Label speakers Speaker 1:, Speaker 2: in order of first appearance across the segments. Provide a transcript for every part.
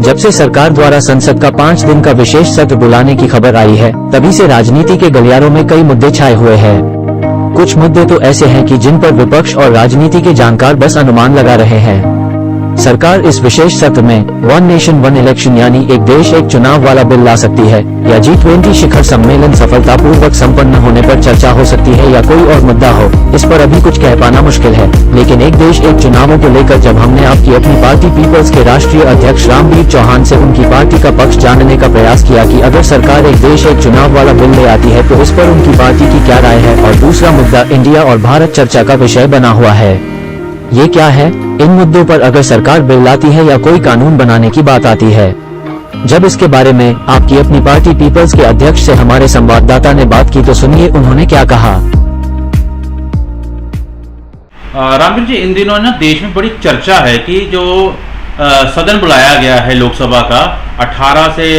Speaker 1: जब से सरकार द्वारा संसद का 5 दिन का विशेष सत्र बुलाने की खबर आई है, तभी से राजनीति के गलियारों में कई मुद्दे छाए हुए हैं। कुछ मुद्दे तो ऐसे हैं कि जिन पर विपक्ष और राजनीति के जानकार बस अनुमान लगा रहे हैं। सरकार इस विशेष सत्र में वन नेशन वन इलेक्शन यानी एक देश एक चुनाव वाला बिल ला सकती है, या G20 शिखर सम्मेलन सफलतापूर्वक संपन्न होने पर चर्चा हो सकती है, या कोई और मुद्दा हो। इस पर अभी कुछ कह पाना मुश्किल है, लेकिन एक देश एक चुनावों को लेकर जब हमने आपकी अपनी पार्टी पीपल्स के राष्ट्रीय अध्यक्ष रामवीर चौहान से उनकी पार्टी का पक्ष जानने का प्रयास किया कि अगर सरकार एक देश एक चुनाव वाला बिल ले आती है तो इस पर उनकी पार्टी की क्या राय है। और दूसरा मुद्दा इंडिया और भारत चर्चा का विषय बना हुआ है। ये क्या है? इन मुद्दों पर अगर सरकार बिल लाती है या कोई कानून बनाने की बात आती है। जब इसके बारे में आपकी अपनी पार्टी पीपल्स के अध्यक्ष से हमारे संवाददाता ने बात की तो सुनिए उन्होंने क्या कहा।
Speaker 2: रामवीर जी, इन दिनों ना देश में बड़ी चर्चा है कि जो सदन बुलाया गया है लोकसभा का 18 से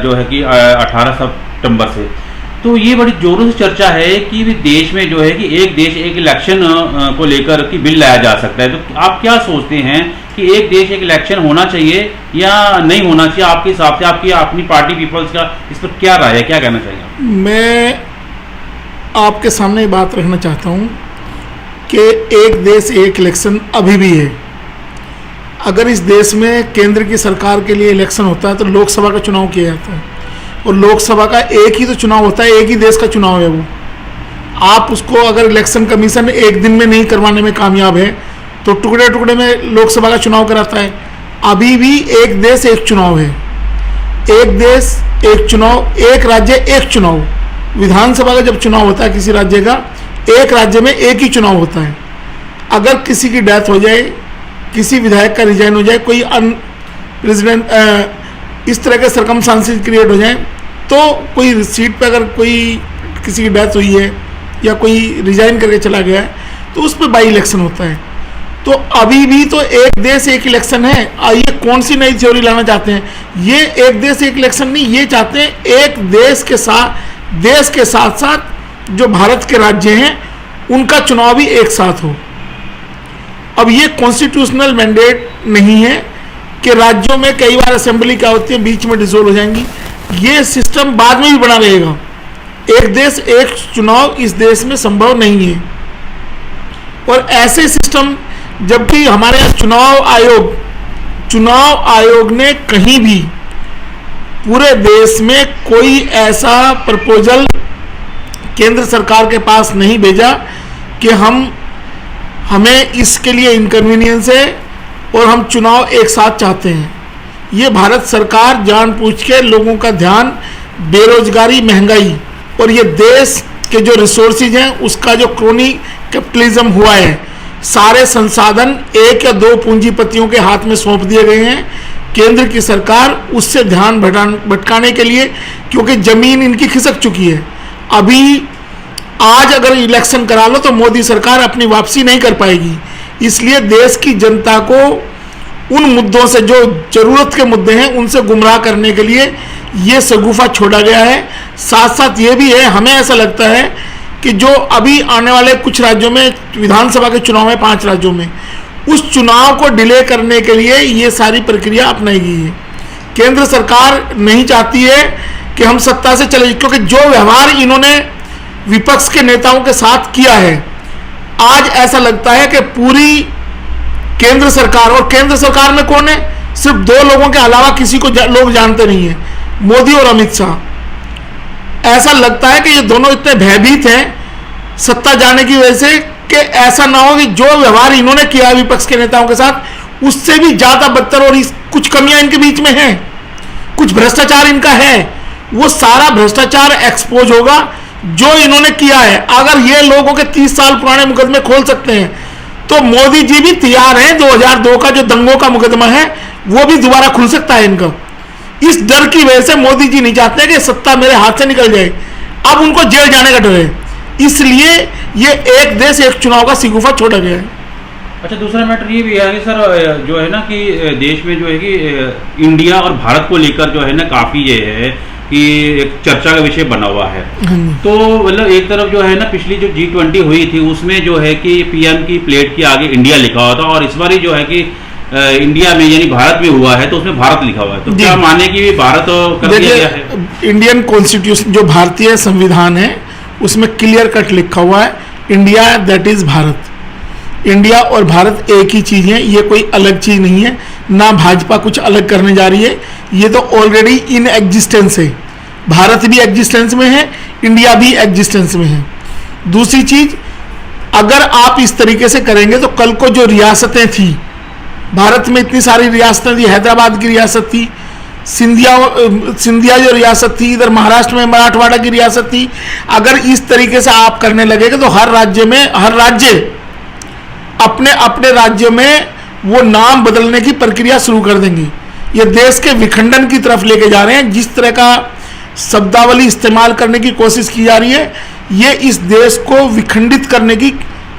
Speaker 2: जो है कि 18 सितंबर से, तो ये बड़ी जोरों से चर्चा है कि देश में जो है कि एक देश एक इलेक्शन को लेकर कि बिल लाया जा सकता है। तो आप क्या सोचते हैं कि एक देश एक इलेक्शन होना चाहिए या नहीं होना चाहिए? आपके हिसाब से आपकी अपनी पार्टी पीपल्स का इस पर क्या राय है, क्या कहना चाहिए?
Speaker 3: मैं आपके सामने बात रखना चाहता हूँ कि एक देश एक इलेक्शन अभी भी है। अगर इस देश में केंद्र की सरकार के लिए इलेक्शन होता है तो लोकसभा का चुनाव किया जाता है, और लोकसभा का एक ही तो चुनाव होता है, एक ही देश का चुनाव है वो। आप उसको अगर इलेक्शन कमीशन एक दिन में नहीं करवाने में कामयाब है तो टुकड़े टुकड़े में लोकसभा का चुनाव कराता है। अभी भी एक देश एक चुनाव है, एक देश एक चुनाव, एक राज्य एक चुनाव। विधानसभा का जब चुनाव होता है किसी राज्य का, एक राज्य में एक ही चुनाव होता है। अगर किसी की डेथ हो जाए, किसी विधायक का रिजाइन हो जाए, कोई प्रेसिडेंट इस तरह के सर्कमस्टांसेस क्रिएट हो जाए, तो कोई सीट पे अगर कोई किसी की डेथ हुई है या कोई रिजाइन करके चला गया है तो उस पर बाई इलेक्शन होता है। तो अभी भी तो एक देश एक इलेक्शन है। ये कौन सी नई थ्योरी लाना चाहते हैं? ये एक देश एक इलेक्शन नहीं, ये चाहते हैं एक देश के साथ साथ जो भारत के राज्य हैं उनका चुनाव भी एक साथ हो। अब ये कॉन्स्टिट्यूशनल मैंडेट नहीं है कि राज्यों में कई बार असेंबली क्या होती है बीच में डिसोल्व हो जाएंगी। ये सिस्टम बाद में भी बना रहेगा। एक देश एक चुनाव इस देश में संभव नहीं है। और ऐसे सिस्टम जब भी हमारे यहाँ चुनाव आयोग ने कहीं भी पूरे देश में कोई ऐसा प्रपोजल केंद्र सरकार के पास नहीं भेजा कि हमें इसके लिए इनकन्वीनियंस है और हम चुनाव एक साथ चाहते हैं। ये भारत सरकार जानबूझ के लोगों का ध्यान बेरोजगारी, महंगाई और ये देश के जो रिसोर्सेज हैं उसका जो क्रोनी कैपिटलिज्म हुआ है, सारे संसाधन एक या दो पूंजीपतियों के हाथ में सौंप दिए गए हैं। केंद्र की सरकार उससे ध्यान भटकाने के लिए, क्योंकि जमीन इनकी खिसक चुकी है। अभी आज अगर इलेक्शन करा लो तो मोदी सरकार अपनी वापसी नहीं कर पाएगी। इसलिए देश की जनता को उन मुद्दों से, जो जरूरत के मुद्दे हैं, उनसे गुमराह करने के लिए ये शगुफा छोड़ा गया है। साथ साथ ये भी है, हमें ऐसा लगता है कि जो अभी आने वाले कुछ राज्यों में विधानसभा के चुनाव है, 5 राज्यों में, उस चुनाव को डिले करने के लिए ये सारी प्रक्रिया अपनाई गई है। केंद्र सरकार नहीं चाहती है कि हम सत्ता से चले, क्योंकि जो व्यवहार इन्होंने विपक्ष के नेताओं के साथ किया है, आज ऐसा लगता है कि पूरी केंद्र सरकार, और केंद्र सरकार में कौन है, सिर्फ 2 लोगों के अलावा किसी को लोग जानते नहीं है, मोदी और अमित शाह। ऐसा लगता है कि ये दोनों इतने भयभीत हैं सत्ता जाने की वजह से कि ऐसा ना हो कि जो व्यवहार इन्होंने किया विपक्ष के नेताओं के साथ उससे भी ज्यादा बदतर, और कुछ कमियां इनके बीच में हैं, कुछ भ्रष्टाचार इनका है, वो सारा भ्रष्टाचार एक्सपोज होगा जो इन्होंने किया है। अगर ये लोगों के 30 साल पुराने मुकदमे खोल सकते हैं तो मोदी जी भी तैयार हैं। 2002 का जो दंगों का मुकदमा है वो भी दोबारा खुल सकता है इनका। इस डर की वजह से मोदी जी नहीं चाहते कि सत्ता मेरे हाथ से निकल जाए। अब उनको जेल जाने का डर है, इसलिए ये एक देश एक चुनाव का शगुफा छोड़ा गया है।
Speaker 2: अच्छा, दूसरा मैटर ये भी है कि सर जो है ना कि देश में जो है कि इंडिया और भारत को लेकर जो है ना काफ़ी ये है कि एक चर्चा का विषय बना हुआ है। तो मतलब एक तरफ जो है ना पिछली जो G20 हुई थी उसमें जो है कि PM की प्लेट के आगे इंडिया लिखा हुआ था, और इस बार जो है कि इंडिया में यानी भारत में हुआ है तो उसमें भारत लिखा हुआ है, तो क्या माने कि भारत कर दिया गया है?
Speaker 3: इंडियन कॉन्स्टिट्यूशन जो भारतीय संविधान है उसमें क्लियर कट लिखा हुआ है India that is Bharat. India और भारत एक ही चीज है, ये कोई अलग चीज नहीं है, ना भाजपा कुछ अलग करने जा रही है, ये तो ऑलरेडी इन एग्जिस्टेंस है। भारत भी एग्जिस्टेंस में है, इंडिया भी एग्जिस्टेंस में है। दूसरी चीज, अगर आप इस तरीके से करेंगे तो कल को जो रियासतें थी, भारत में इतनी सारी रियासतें थी, हैदराबाद की रियासत थी, सिंधिया जो रियासत थी, इधर महाराष्ट्र में मराठवाड़ा की रियासत थी, अगर इस तरीके से आप करने लगेंगे तो हर राज्य अपने अपने राज्य में वो नाम बदलने की प्रक्रिया शुरू कर देंगे। ये देश के विखंडन की तरफ लेके जा रहे हैं। जिस तरह का शब्दावली इस्तेमाल करने की कोशिश की जा रही है, ये इस देश को विखंडित करने की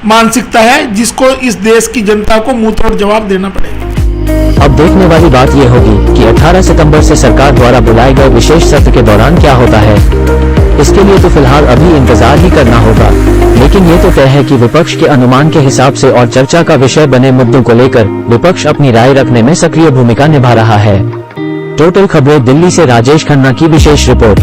Speaker 3: मानसिकता है, जिसको इस देश की जनता को मुंहतोड़ जवाब देना पड़ेगा।
Speaker 1: अब देखने वाली बात यह होगी कि 18 सितंबर से सरकार द्वारा बुलाए गए विशेष सत्र के दौरान क्या होता है। इसके लिए तो फिलहाल अभी इंतजार ही करना होगा, लेकिन ये तो तय है कि विपक्ष के अनुमान के हिसाब से और चर्चा का विषय बने मुद्दों को लेकर विपक्ष अपनी राय रखने में सक्रिय भूमिका निभा रहा है। टोटल खबरें दिल्ली से राजेश खन्ना की विशेष रिपोर्ट।